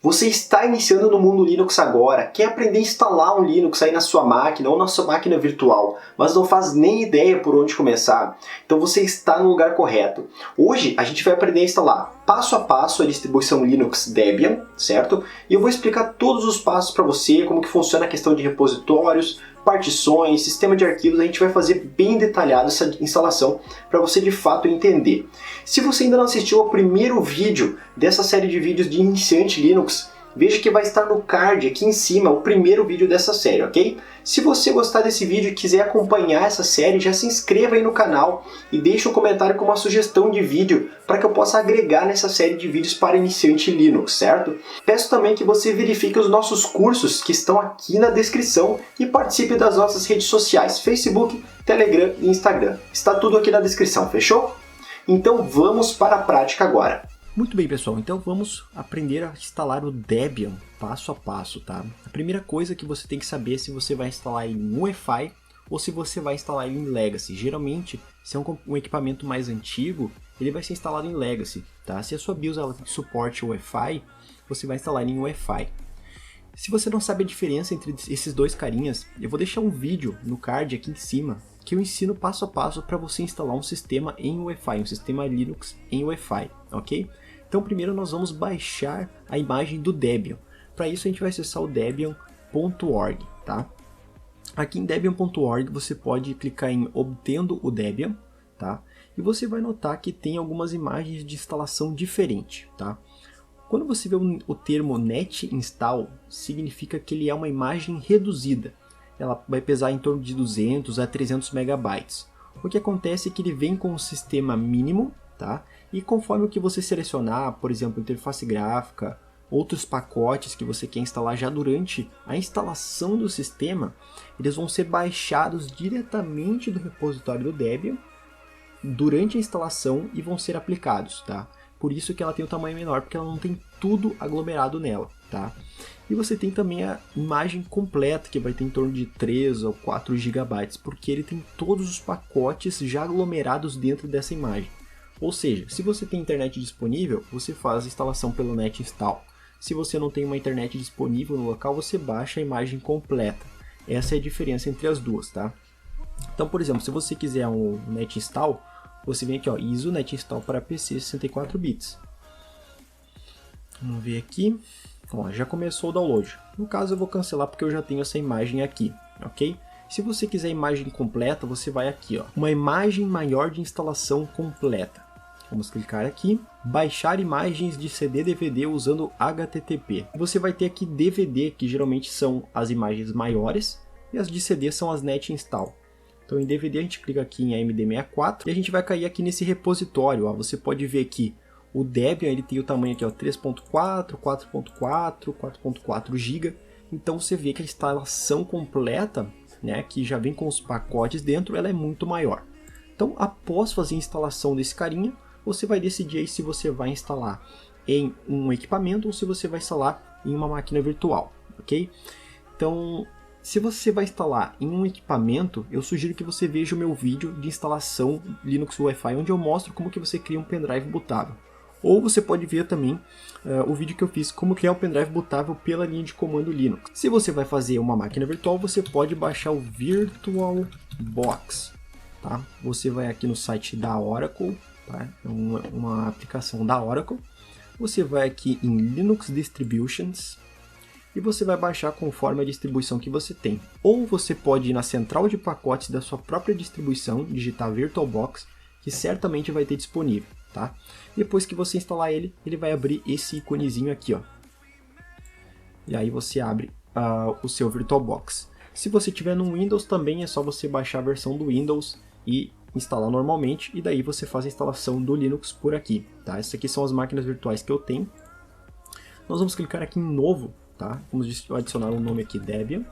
Você está iniciando no mundo Linux agora, quer aprender a instalar um Linux aí na sua máquina ou na sua máquina virtual, mas não faz nem ideia por onde começar? Então você está no lugar correto. Hoje a gente vai aprender a instalar passo a passo a distribuição Linux Debian, certo? E eu vou explicar todos os passos para você, como que funciona a questão de repositórios, partições, sistema de arquivos. A gente vai fazer bem detalhado essa instalação para você de fato entender. Se você ainda não assistiu ao primeiro vídeo dessa série de vídeos de iniciante Linux, veja que vai estar no card aqui em cima o primeiro vídeo dessa série, ok? Se você gostar desse vídeo e quiser acompanhar essa série, já se inscreva aí no canal e deixe um comentário com uma sugestão de vídeo para que eu possa agregar nessa série de vídeos para iniciante Linux, certo? Peço também que você verifique os nossos cursos que estão aqui na descrição e participe das nossas redes sociais, Facebook, Telegram e Instagram. Está tudo aqui na descrição, fechou? Então vamos para a prática agora. Muito bem, pessoal, então vamos aprender a instalar o Debian passo a passo, tá? A primeira coisa que você tem que saber é se você vai instalar ele em UEFI ou se você vai instalar ele em Legacy. Geralmente, se é um equipamento mais antigo, ele vai ser instalado em Legacy, tá? Se a sua BIOS ela suporte UEFI, você vai instalar ele em UEFI. Se você não sabe a diferença entre esses dois carinhas, eu vou deixar um vídeo no card aqui em cima que eu ensino passo a passo para você instalar um sistema em UEFI, um sistema Linux em UEFI, ok? Então primeiro nós vamos baixar a imagem do Debian. Para isso a gente vai acessar o debian.org, tá? Aqui em debian.org você pode clicar em obtendo o Debian, tá? E você vai notar que tem algumas imagens de instalação diferente, tá? Quando você vê o termo net install, significa que ele é uma imagem reduzida. Ela vai pesar em torno de 200 a 300 megabytes. O que acontece é que ele vem com um sistema mínimo, tá? E conforme o que você selecionar, por exemplo, interface gráfica, outros pacotes que você quer instalar já durante a instalação do sistema, eles vão ser baixados diretamente do repositório do Debian durante a instalação e vão ser aplicados, tá? Por isso que ela tem um tamanho menor, porque ela não tem tudo aglomerado nela, tá? E você tem também a imagem completa, que vai ter em torno de 3 ou 4 GB, porque ele tem todos os pacotes já aglomerados dentro dessa imagem. Ou seja, se você tem internet disponível, você faz a instalação pelo net install. Se você não tem uma internet disponível no local, você baixa a imagem completa. Essa é a diferença entre as duas, tá? Então, por exemplo, se você quiser um net install, você vem aqui, ó, ISO net install para PC 64 bits. Vamos ver aqui. Ó, já começou o download. No caso eu vou cancelar porque eu já tenho essa imagem aqui, ok? Se você quiser a imagem completa, você vai aqui, ó, uma imagem maior de instalação completa. Vamos clicar aqui, baixar imagens de CD DVD usando HTTP. Você vai ter aqui DVD, que geralmente são as imagens maiores, e as de CD são as net install. Então em DVD a gente clica aqui em AMD64 e a gente vai cair aqui nesse repositório, ó. Você pode ver que o Debian ele tem o tamanho aqui, ó, 3.4, 4.4, 4.4 GB. Então você vê que a instalação completa, né, que já vem com os pacotes dentro, ela é muito maior. Então após fazer a instalação desse carinha, você vai decidir aí se você vai instalar em um equipamento ou se você vai instalar em uma máquina virtual, ok? Então, se você vai instalar em um equipamento, eu sugiro que você veja o meu vídeo de instalação Linux UEFI, onde eu mostro como que você cria um pendrive bootável. Ou você pode ver também o vídeo que eu fiz como criar um pendrive bootável pela linha de comando Linux. Se você vai fazer uma máquina virtual, você pode baixar o VirtualBox. Tá? Você vai aqui no site da Oracle, tá? É uma aplicação da Oracle. Você vai aqui em Linux Distributions e você vai baixar conforme a distribuição que você tem. Ou você pode ir na central de pacotes da sua própria distribuição, digitar VirtualBox, que certamente vai ter disponível. Tá? Depois que você instalar ele, ele vai abrir esse íconezinho aqui, ó. E aí você abre o seu VirtualBox. Se você tiver no Windows também é só você baixar a versão do Windows e instalar normalmente, e daí você faz a instalação do Linux por aqui, tá? Essas aqui são as máquinas virtuais que eu tenho. Nós vamos clicar aqui em novo, tá? Vamos adicionar um nome aqui, Debian.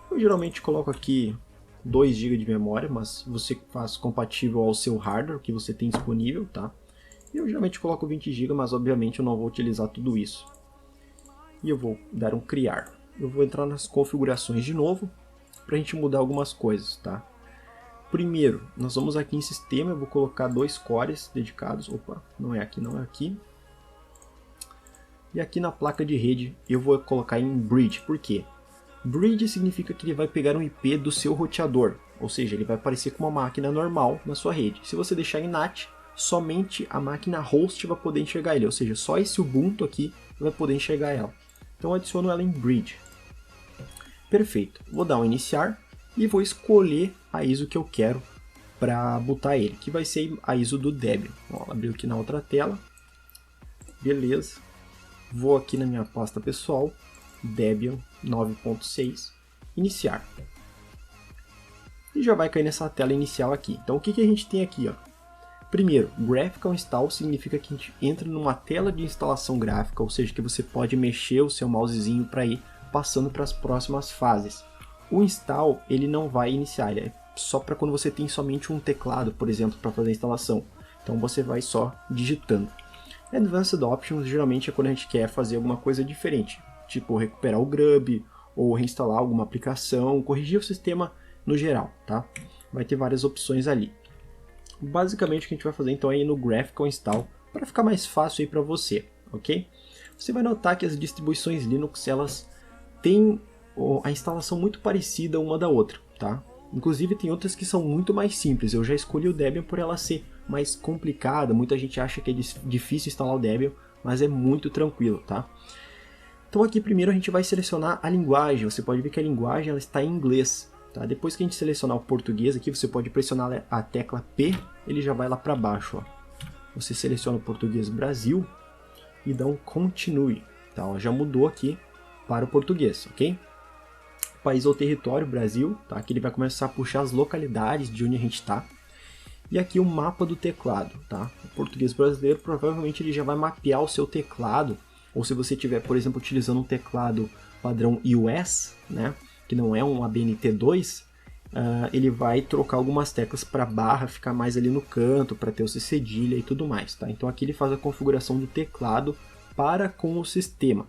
Eu geralmente coloco aqui 2 GB de memória, mas você faz compatível ao seu hardware que você tem disponível, tá? Eu geralmente coloco 20 GB, mas obviamente eu não vou utilizar tudo isso. E eu vou dar um criar. Eu vou entrar nas configurações de novo, para a gente mudar algumas coisas, tá? Primeiro, nós vamos aqui em sistema, eu vou colocar 2 cores dedicados. Opa, não é aqui, não é aqui. E aqui na placa de rede eu vou colocar em bridge. Por quê? Bridge significa que ele vai pegar um IP do seu roteador, ou seja, ele vai aparecer como uma máquina normal na sua rede. Se você deixar em NAT, somente a máquina host vai poder enxergar ele, ou seja, só esse Ubuntu aqui vai poder enxergar ela. Então eu adiciono ela em bridge. Perfeito, vou dar um iniciar e vou escolher a ISO que eu quero para botar ele, que vai ser a ISO do Debian. Ó, abriu aqui na outra tela, beleza. Vou aqui na minha pasta pessoal, Debian 9.6, iniciar. E já vai cair nessa tela inicial aqui. Então o que a gente tem aqui? Ó? Primeiro, Graphical Install significa que a gente entra numa tela de instalação gráfica, ou seja, que você pode mexer o seu mousezinho para ir passando para as próximas fases. O install ele não vai iniciar, ele é só para quando você tem somente um teclado, por exemplo, para fazer a instalação. Então você vai só digitando. Advanced Options geralmente é quando a gente quer fazer alguma coisa diferente, tipo recuperar o grub, ou reinstalar alguma aplicação, corrigir o sistema no geral, tá? Vai ter várias opções ali. Basicamente o que a gente vai fazer então é ir no Graphical Install, para ficar mais fácil aí para você, ok? Você vai notar que as distribuições Linux, elas têm a instalação muito parecida uma da outra, tá? Inclusive tem outras que são muito mais simples, eu já escolhi o Debian por ela ser mais complicada, muita gente acha que é difícil instalar o Debian, mas é muito tranquilo, tá? Então aqui primeiro a gente vai selecionar a linguagem, você pode ver que a linguagem ela está em inglês, tá? Depois que a gente selecionar o português aqui, você pode pressionar a tecla P, ele já vai lá para baixo, ó. Você seleciona o português Brasil e dá um continue, tá? Ó, já mudou aqui para o português, ok? País ou território, Brasil, tá? Aqui ele vai começar a puxar as localidades de onde a gente está. E aqui o mapa do teclado, tá? O português brasileiro provavelmente ele já vai mapear o seu teclado, ou se você estiver, por exemplo, utilizando um teclado padrão iOS, né? Que não é um ABNT2, ele vai trocar algumas teclas para barra ficar mais ali no canto, para ter o C cedilha e tudo mais, tá? Então aqui ele faz a configuração do teclado para com o sistema.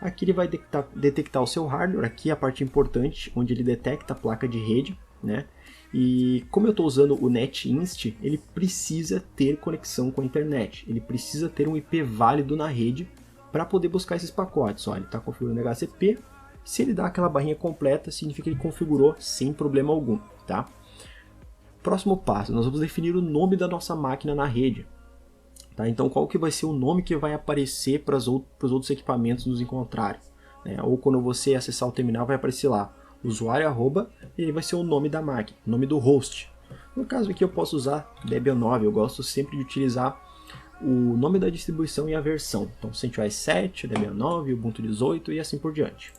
Aqui ele vai detectar o seu hardware, aqui é a parte importante, onde ele detecta a placa de rede, né? E como eu estou usando o NetInst, ele precisa ter conexão com a internet, ele precisa ter um IP válido na rede para poder buscar esses pacotes. Olha, ele está configurando HCP, se ele dá aquela barrinha completa, significa que ele configurou sem problema algum, tá? Próximo passo, nós vamos definir o nome da nossa máquina na rede. Tá? Então qual que vai ser o nome que vai aparecer para os outros equipamentos nos encontrarem, né? Ou quando você acessar o terminal vai aparecer lá, usuário arroba, e aí vai ser o nome da máquina, o nome do host. No caso aqui eu posso usar Debian 9, eu gosto sempre de utilizar o nome da distribuição e a versão. Então CentOS 7, Debian 9, Ubuntu 18 e assim por diante.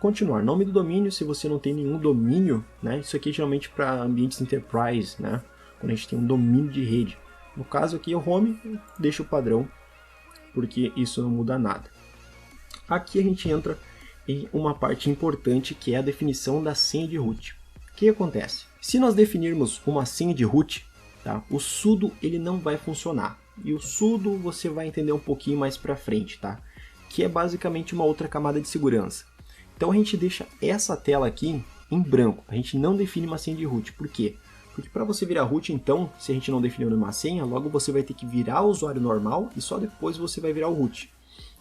Continuar, nome do domínio, se você não tem nenhum domínio, né? Isso aqui é geralmente para ambientes enterprise, né? Quando a gente tem um domínio de rede. No caso aqui, o home, deixa o padrão, porque isso não muda nada. Aqui a gente entra em uma parte importante, que é a definição da senha de root. O que acontece? Se nós definirmos uma senha de root, tá? O sudo ele não vai funcionar. E o sudo você vai entender um pouquinho mais para frente, tá? Que é basicamente uma outra camada de segurança. Então a gente deixa essa tela aqui em branco, a gente não define uma senha de root. Por quê? Porque para você virar root, então, se a gente não definiu uma senha, logo você vai ter que virar o usuário normal e só depois você vai virar o root.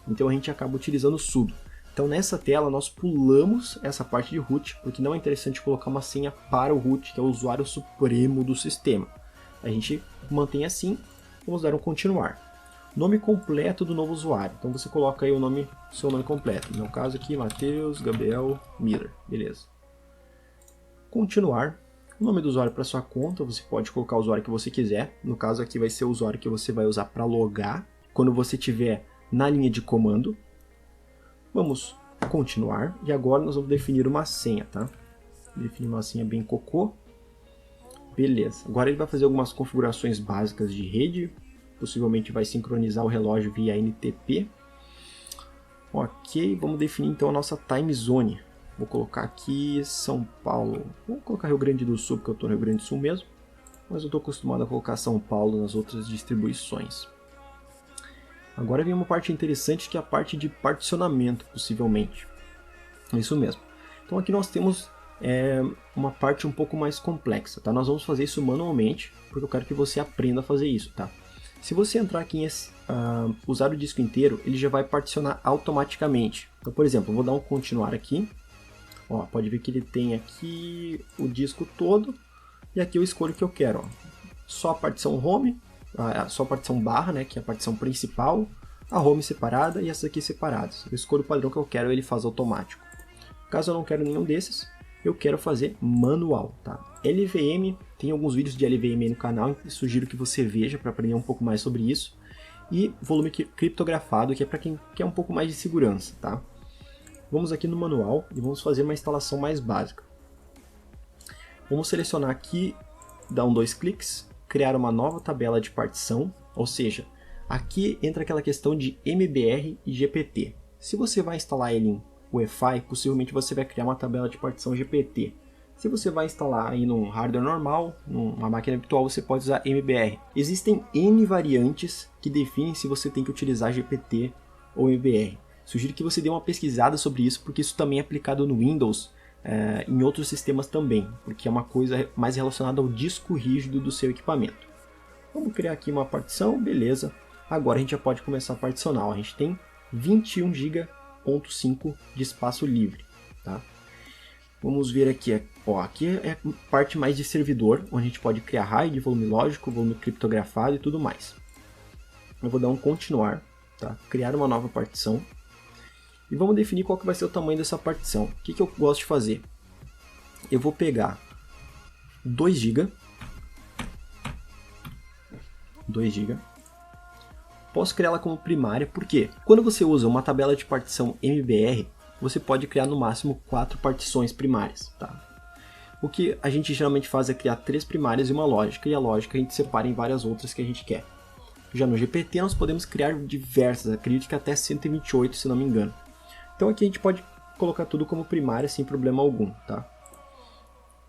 Então a gente acaba utilizando o sudo. Então nessa tela nós pulamos essa parte de root, porque não é interessante colocar uma senha para o root, que é o usuário supremo do sistema. A gente mantém assim, vamos dar um continuar. Nome completo do novo usuário. Então você coloca aí o nome, seu nome completo. No meu caso aqui, Matheus Gabriel Miller. Beleza. Continuar. O nome do usuário para sua conta, você pode colocar o usuário que você quiser. No caso aqui vai ser o usuário que você vai usar para logar quando você estiver na linha de comando. Vamos continuar. E agora nós vamos definir uma senha, tá? Definir uma senha bem cocô. Beleza. Agora ele vai fazer algumas configurações básicas de rede. Possivelmente vai sincronizar o relógio via NTP. Ok, vamos definir então a nossa time zone. Vou colocar aqui São Paulo. Vou colocar Rio Grande do Sul, porque eu estou no Rio Grande do Sul mesmo. Mas eu estou acostumado a colocar São Paulo nas outras distribuições. Agora vem uma parte interessante, que é a parte de particionamento, possivelmente. Isso mesmo. Então aqui nós temos uma parte um pouco mais complexa, tá? Nós vamos fazer isso manualmente, porque eu quero que você aprenda a fazer isso, tá? Se você entrar aqui usar o disco inteiro, ele já vai particionar automaticamente. Então, por exemplo, eu vou dar um continuar aqui. Ó, pode ver que ele tem aqui o disco todo, e aqui eu escolho o que eu quero. Ó. Só a partição home, só a partição barra, né, que é a partição principal, a home separada e essas aqui separadas. Eu escolho o padrão que eu quero, ele faz automático. Caso eu não quero nenhum desses, eu quero fazer manual, tá? LVM, tem alguns vídeos de LVM aí no canal, sugiro que você veja para aprender um pouco mais sobre isso. E volume criptografado, que é para quem quer um pouco mais de segurança, tá? Vamos aqui no manual e vamos fazer uma instalação mais básica. Vamos selecionar aqui, dar dois cliques, criar uma nova tabela de partição, ou seja, aqui entra aquela questão de MBR e GPT. Se você vai instalar ele em UEFI, possivelmente você vai criar uma tabela de partição GPT. Se você vai instalar aí num hardware normal, numa máquina virtual, você pode usar MBR. Existem N variantes que definem se você tem que utilizar GPT ou MBR. Sugiro que você dê uma pesquisada sobre isso, porque isso também é aplicado no Windows, em outros sistemas também, porque é uma coisa mais relacionada ao disco rígido do seu equipamento. Vamos criar aqui uma partição, beleza. Agora a gente já pode começar a particionar. A gente tem 21 GB de espaço livre, tá? Vamos ver aqui, ó, aqui é a parte mais de servidor, onde a gente pode criar RAID, volume lógico, volume criptografado e tudo mais. Eu vou dar um continuar, tá? Criar uma nova partição. E vamos definir qual que vai ser o tamanho dessa partição. O que eu gosto de fazer? Eu vou pegar 2 GB. 2 GB. Posso criar ela como primária, porque quando você usa uma tabela de partição MBR, você pode criar no máximo 4 partições primárias, tá? O que a gente geralmente faz é criar 3 primárias e uma lógica, e a lógica a gente separa em várias outras que a gente quer. Já no GPT nós podemos criar diversas, acredito que até 128, se não me engano. Então aqui a gente pode colocar tudo como primária sem problema algum, tá?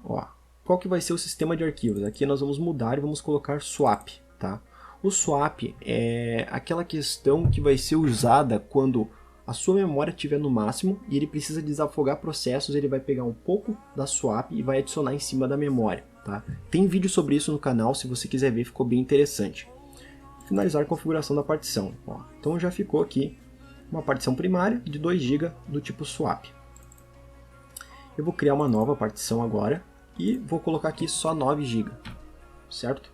Ó, qual que vai ser o sistema de arquivos? Aqui nós vamos mudar e vamos colocar swap, tá? O swap é aquela questão que vai ser usada quando a sua memória estiver no máximo e ele precisa desafogar processos, ele vai pegar um pouco da swap e vai adicionar em cima da memória, tá? Tem vídeo sobre isso no canal, se você quiser ver, ficou bem interessante. Finalizar a configuração da partição. Ó, então já ficou aqui uma partição primária de 2 GB do tipo swap. Eu vou criar uma nova partição agora e vou colocar aqui só 9 GB, certo?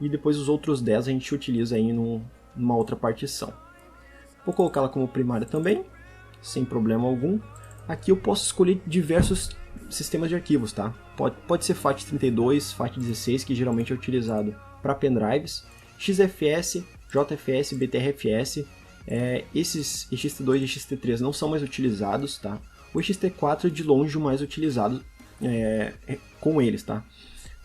E depois os outros 10 a gente utiliza aí numa outra partição. Vou colocá-la como primária também, sem problema algum. Aqui eu posso escolher diversos sistemas de arquivos, tá? Pode ser FAT32, FAT16, que geralmente é utilizado para pendrives, XFS, JFS, BTRFS. Esses ext2 e ext3 não são mais utilizados, tá? O ext4 é de longe o mais utilizado com eles, tá?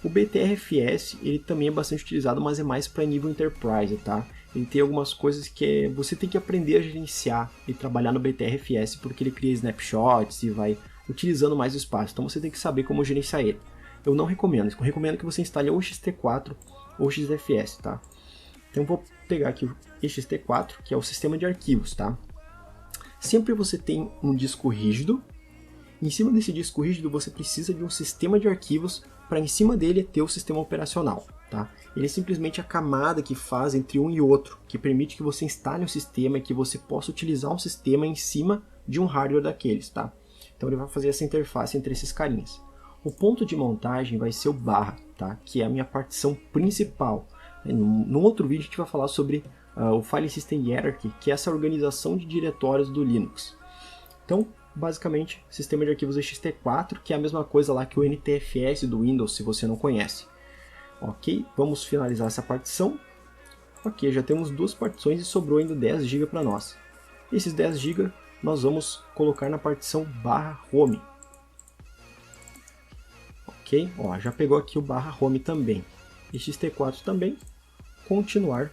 O BTRFS ele também é bastante utilizado, mas é mais para nível enterprise, tá? Ele tem algumas coisas que você tem que aprender a gerenciar e trabalhar no BTRFS, porque ele cria snapshots e vai utilizando mais o espaço. Então você tem que saber como gerenciar ele. Eu não recomendo, eu recomendo que você instale ou ext4 ou XFS, tá? Então eu vou pegar aqui o ext4, que é o sistema de arquivos, tá? Sempre você tem um disco rígido. Em cima desse disco rígido você precisa de um sistema de arquivos para em cima dele ter o sistema operacional, tá? Ele é simplesmente a camada que faz entre um e outro, que permite que você instale um sistema e que você possa utilizar um sistema em cima de um hardware daqueles, tá? Então ele vai fazer essa interface entre esses carinhas. O ponto de montagem vai ser o barra, tá? Que é a minha partição principal. No outro vídeo a gente vai falar sobre o File System Hierarchy, que é essa organização de diretórios do Linux. Então, basicamente, sistema de arquivos ext4, que é a mesma coisa lá que o NTFS do Windows, se você não conhece. Ok, vamos finalizar essa partição. Ok, já temos 2 partições e sobrou ainda 10 GB para nós. Esses 10 GB nós vamos colocar na partição /home. Ok, ó, já pegou aqui o /home também. ext4 também. Continuar.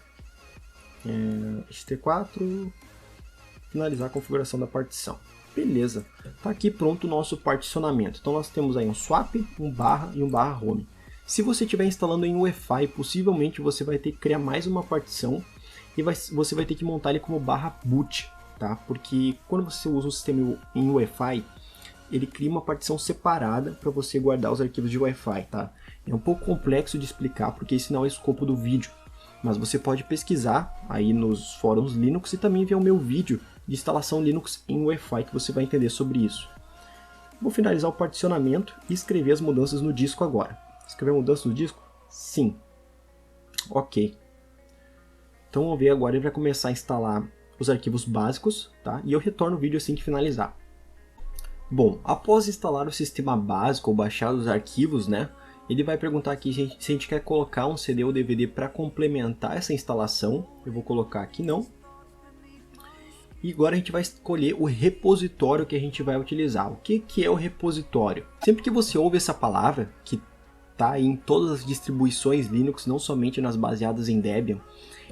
ext4. Finalizar a configuração da partição. Beleza, está aqui pronto o nosso particionamento. Então nós temos aí um swap, um barra e um /home. Se você estiver instalando em UEFI, possivelmente você vai ter que criar mais uma partição e você vai ter que montar ele como /boot, tá? Porque quando você usa um sistema em UEFI, ele cria uma partição separada para você guardar os arquivos de UEFI, tá? É um pouco complexo de explicar porque esse não é o escopo do vídeo. mas você pode pesquisar aí nos fóruns Linux e também ver o meu vídeo de instalação Linux em Wi-Fi que você vai entender sobre isso. Vou finalizar o particionamento e escrever as mudanças no disco agora. Escrever mudanças no disco? Sim. Ok. Então vamos ver agora, ele vai começar a instalar os arquivos básicos, tá? E eu retorno o vídeo assim que finalizar. Bom, após instalar o sistema básico ou baixar os arquivos, né? Ele vai perguntar aqui se a gente quer colocar um CD ou DVD para complementar essa instalação. Eu vou colocar aqui não. E agora a gente vai escolher o repositório que a gente vai utilizar. O que é o repositório? Sempre que você ouve essa palavra, que está em todas as distribuições Linux, não somente nas baseadas em Debian,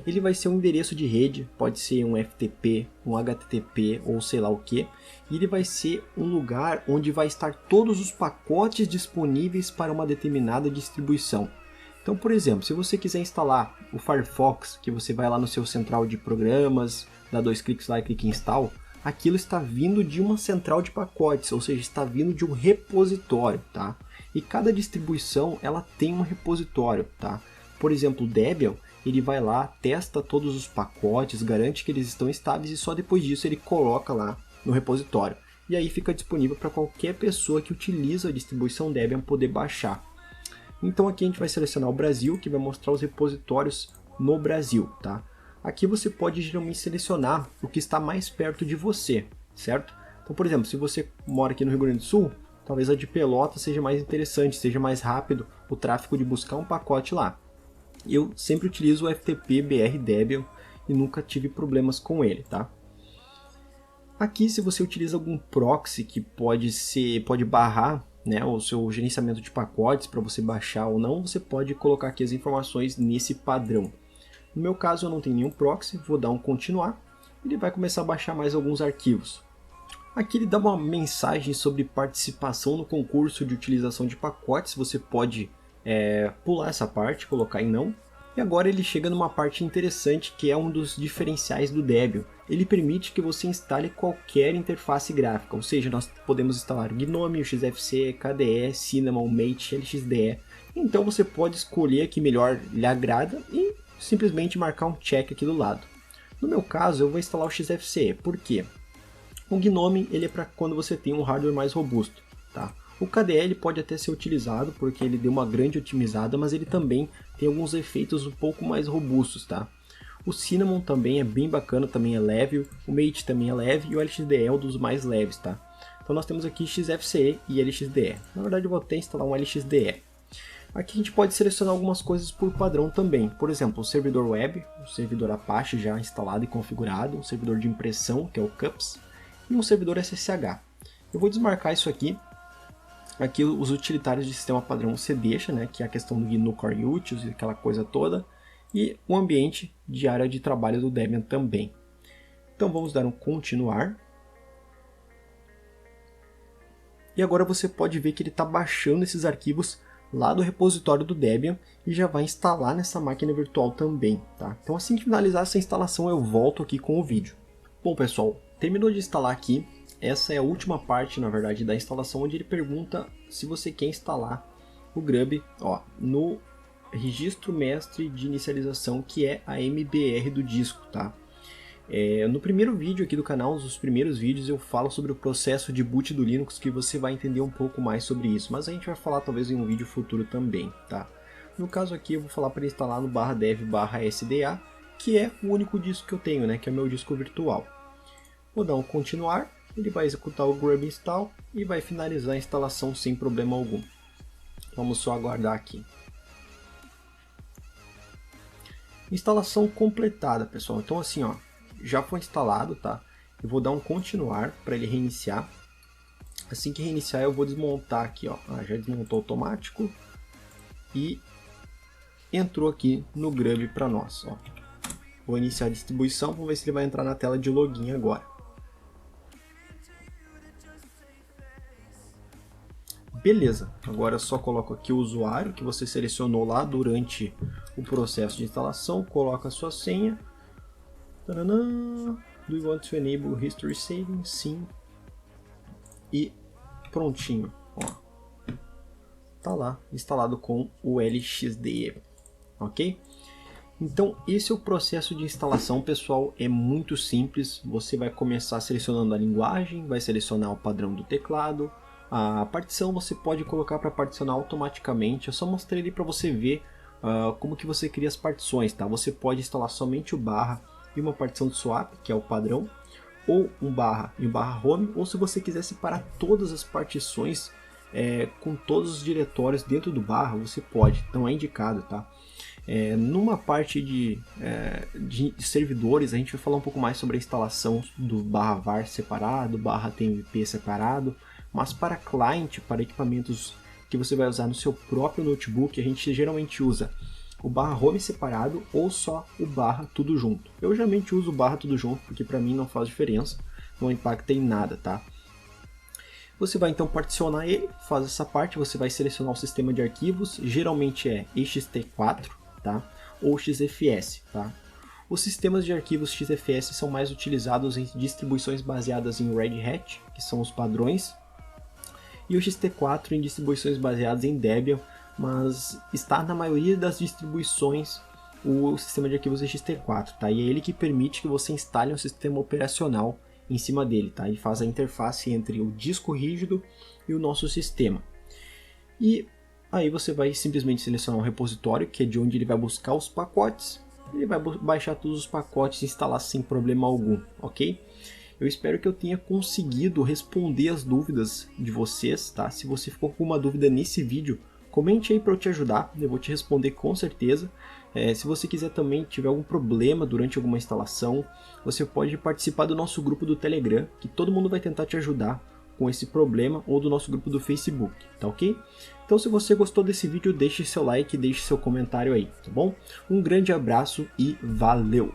ele vai ser um endereço de rede, pode ser um FTP, um HTTP ou sei lá o que, e ele vai ser um lugar onde vai estar todos os pacotes disponíveis para uma determinada distribuição. Então, por exemplo, se você quiser instalar o Firefox, que você vai lá no seu central de programas, dá 2 cliques lá e clica em install, aquilo está vindo de uma central de pacotes, ou seja, está vindo de um repositório, tá? E cada distribuição ela tem um repositório, tá? Por exemplo, o Debian, ele vai lá, testa todos os pacotes, garante que eles estão estáveis e só depois disso ele coloca lá no repositório. E aí fica disponível para qualquer pessoa que utiliza a distribuição Debian poder baixar. Então aqui a gente vai selecionar o Brasil, que vai mostrar os repositórios no Brasil, tá? Aqui você pode geralmente selecionar o que está mais perto de você, certo? Então, por exemplo, se você mora aqui no Rio Grande do Sul, talvez a de Pelotas seja mais interessante, seja mais rápido o tráfego de buscar um pacote lá. Eu sempre utilizo o FTP BR Debian e nunca tive problemas com ele, tá? Aqui, se você utiliza algum proxy que pode barrar, né, o seu gerenciamento de pacotes para você baixar ou não, você pode colocar aqui as informações nesse padrão. No meu caso, eu não tenho nenhum proxy, vou dar um continuar, e ele vai começar a baixar mais alguns arquivos. Aqui ele dá uma mensagem sobre participação no concurso de utilização de pacotes, você pode pular essa parte, colocar em não. E agora ele chega numa parte interessante que é um dos diferenciais do Debian. Ele permite que você instale qualquer interface gráfica, ou seja, nós podemos instalar GNOME, XFCE, KDE, Cinnamon, Mate, LXDE. Então você pode escolher a que melhor lhe agrada e simplesmente marcar um check aqui do lado. No meu caso eu vou instalar o XFCE, por quê? O GNOME ele é para quando você tem um hardware mais robusto, tá? O KDE pode até ser utilizado porque ele deu uma grande otimizada, mas ele também tem alguns efeitos um pouco mais robustos, tá? O Cinnamon também é bem bacana, também é leve, o Mate também é leve e o LXDE é um dos mais leves, tá? Então nós temos aqui XFCE e LXDE. Na verdade eu vou até instalar um LXDE. Aqui a gente pode selecionar algumas coisas por padrão também. Por exemplo, o servidor web, o servidor Apache já instalado e configurado, um servidor de impressão, que é o CUPS, e um servidor SSH. Eu vou desmarcar isso aqui. Aqui os utilitários de sistema padrão você deixa, né, que é a questão do GNU Core Utils e aquela coisa toda, e o ambiente de área de trabalho do Debian também. Então vamos dar um continuar. E agora você pode ver que ele está baixando esses arquivos lá do repositório do Debian e já vai instalar nessa máquina virtual também, tá? Então assim que finalizar essa instalação eu volto aqui com o vídeo. Bom pessoal, terminou de instalar aqui. Essa é a última parte, na verdade, da instalação, onde ele pergunta se você quer instalar o Grub no registro mestre de inicialização, que é a MBR do disco, tá? No primeiro vídeo aqui do canal, nos primeiros vídeos, eu falo sobre o processo de boot do Linux, que você vai entender um pouco mais sobre isso, mas a gente vai falar talvez em um vídeo futuro também, tá? No caso aqui, eu vou falar para instalar no /dev/sda, que é o único disco que eu tenho, né? Que é o meu disco virtual. Vou dar um continuar. Ele vai executar o grub install e vai finalizar a instalação sem problema algum. Vamos só aguardar aqui. Instalação completada, pessoal. Então assim, já foi instalado, tá? Eu vou dar um continuar para ele reiniciar. Assim que reiniciar eu vou desmontar aqui, já desmontou automático e entrou aqui no grub para nós, Vou iniciar a distribuição, vamos ver se ele vai entrar na tela de login agora. Beleza, agora eu só coloco aqui o usuário que você selecionou lá durante o processo de instalação, coloca a sua senha. Taranã. Do you want to enable history saving? Sim. E prontinho, tá lá instalado com o LXDE, ok? Então esse é o processo de instalação, pessoal, é muito simples. Você vai começar selecionando a linguagem, vai selecionar o padrão do teclado. A partição você pode colocar para particionar automaticamente. Eu só mostrei ali para você ver como que você cria as partições, tá? Você pode instalar somente o barra e uma partição de swap, que é o padrão, ou um barra e um barra home, ou se você quiser separar todas as partições com todos os diretórios dentro do barra, você pode, então é indicado, tá? Numa parte de servidores, a gente vai falar um pouco mais sobre a instalação do barra var separado, barra tmp separado, mas para client, para equipamentos que você vai usar no seu próprio notebook, a gente geralmente usa o barra home separado ou só o barra tudo junto. Eu geralmente uso o barra tudo junto porque para mim não faz diferença, não impacta em nada, tá? Você vai então particionar ele, faz essa parte, você vai selecionar o sistema de arquivos, geralmente é ext4, tá? Ou XFS, tá? Os sistemas de arquivos XFS são mais utilizados em distribuições baseadas em Red Hat, que são os padrões, e o XT4 em distribuições baseadas em Debian, mas está na maioria das distribuições o sistema de arquivos ext4, tá? E é ele que permite que você instale um sistema operacional em cima dele, tá? Ele faz a interface entre o disco rígido e o nosso sistema. E aí você vai simplesmente selecionar um repositório, que é de onde ele vai buscar os pacotes. Ele vai baixar todos os pacotes e instalar sem problema algum, ok? Eu espero que eu tenha conseguido responder as dúvidas de vocês, tá? Se você ficou com uma dúvida nesse vídeo, comente aí para eu te ajudar, eu vou te responder com certeza. Se você quiser também, tiver algum problema durante alguma instalação, você pode participar do nosso grupo do Telegram, que todo mundo vai tentar te ajudar com esse problema, ou do nosso grupo do Facebook, tá ok? Então se você gostou desse vídeo, deixe seu like, deixe seu comentário aí, tá bom? Um grande abraço e valeu!